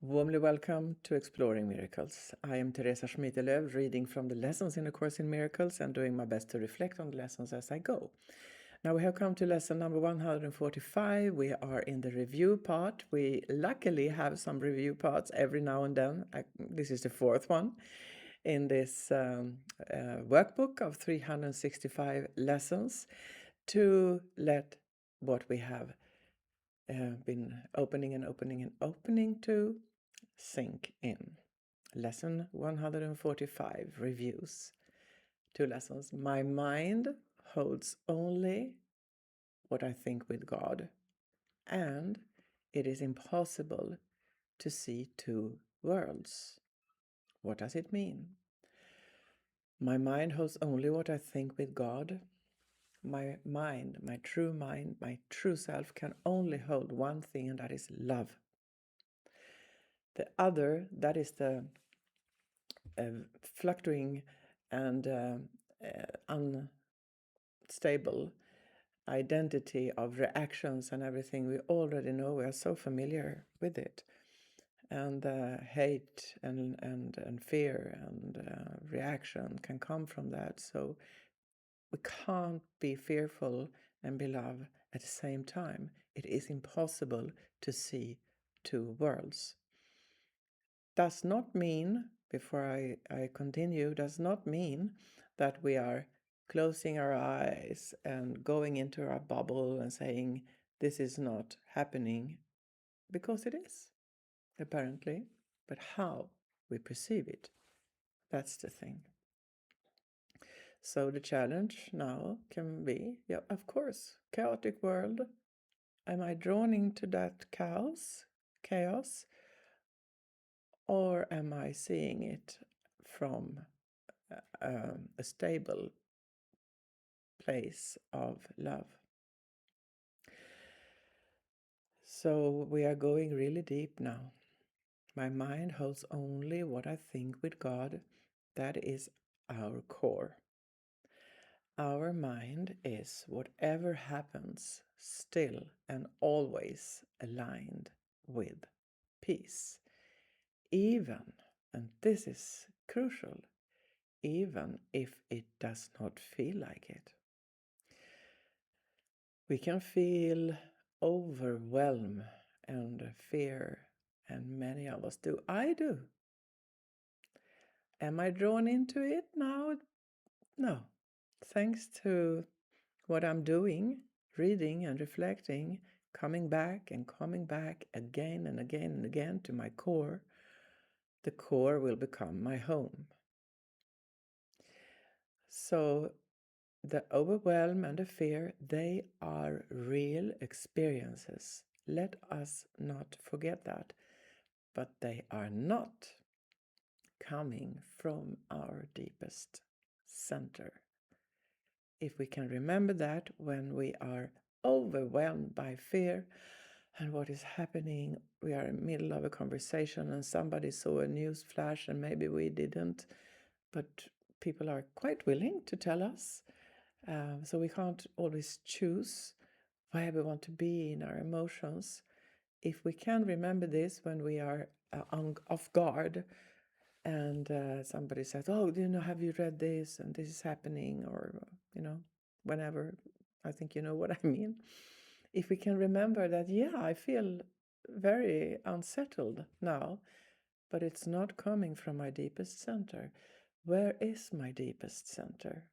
Warmly welcome to Exploring Miracles. I am Teresa Schmitelöv, reading from the lessons in A Course in Miracles and doing my best to reflect on the lessons as I go. Now we have come to lesson number 145. We are in the review part. We luckily have some review parts every now and then. This is the fourth one in this workbook of 365 lessons to let what we have been opening to sink in. Lesson 145, reviews. 2 lessons. My mind holds only what I think with God, and it is impossible to see two worlds. What does it mean? My mind holds only what I think with God. My mind, my true self can only hold one thing, and that is love. The other, that is the fluctuating and unstable identity of reactions and everything. We already know, we are so familiar with it. And hate and fear and reaction can come from that. So we can't be fearful and be love at the same time. It is impossible to see two worlds. Does not mean, before I continue, does not mean that we are closing our eyes and going into our bubble and saying, this is not happening, because it is, apparently. But how we perceive it, that's the thing. So the challenge now can be, yeah, of course, chaotic world. Am I drawn into that chaos? Or am I seeing it from a stable place of love? So we are going really deep now. My mind holds only what I think with God. That is our core. Our mind is, whatever happens, still and always aligned with peace. Even, and this is crucial, even if it does not feel like it. We can feel overwhelm and fear, and many of us do. I do. Am I drawn into it now? No. Thanks to what I'm doing, reading and reflecting, coming back again and again and again to my core, the core will become my home. So the overwhelm and the fear, they are real experiences. Let us not forget that. But they are not coming from our deepest center. If we can remember that when we are overwhelmed by fear and what is happening, we are in the middle of a conversation and somebody saw a news flash and maybe we didn't, but people are quite willing to tell us. So we can't always choose where we want to be in our emotions. If we can remember this when we are off guard and somebody says, oh, have you read this and this is happening, or, whenever, I think you know what I mean. If we can remember that, yeah, I feel very unsettled now, but it's not coming from my deepest center. Where is my deepest center?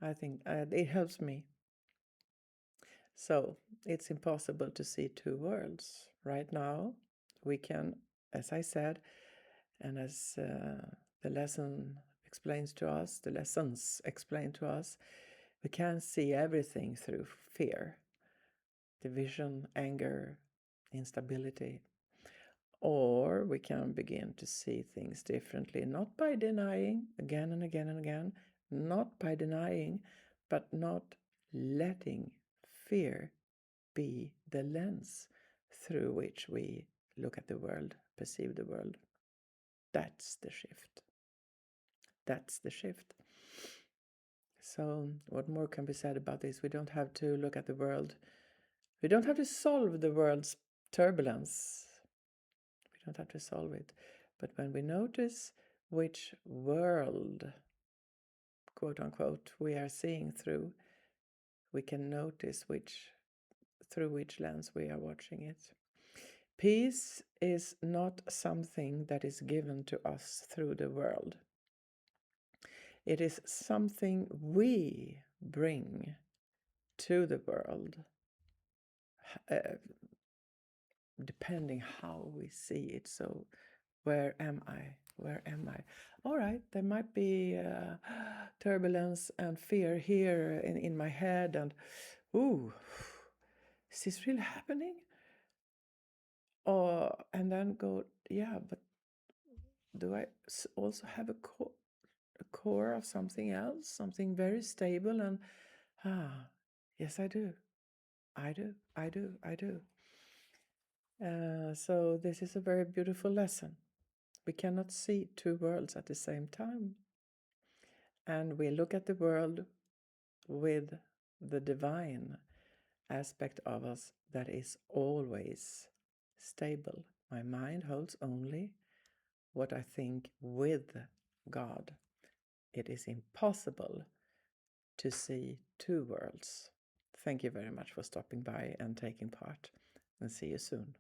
I think it helps me. So it's impossible to see two worlds. Right now, we can, as I said, and as the lessons explain to us, we can see everything through fear, division, anger, instability. Or we can begin to see things differently, not by denying again and again and again, not by denying, but not letting fear be the lens through which we look at the world, perceive the world. That's the shift. That's the shift. So what more can be said about this? We don't have to look at the world. We don't have to solve the world's turbulence. We don't have to solve it. But when we notice which world, quote unquote, we are seeing through, we can notice through which lens we are watching it. Peace is not something that is given to us through the world. It is something we bring to the world, depending how we see it. So, where am I? Where am I? All right, there might be turbulence and fear here in my head, and ooh, is this really happening? And then go, yeah, but do I also have a core of something else, something very stable? And yes, I do. I do. So this is a very beautiful lesson. We cannot see two worlds at the same time. And we look at the world with the divine aspect of us that is always stable. My mind holds only what I think with God. It is impossible to see two worlds. Thank you very much for stopping by and taking part, and see you soon.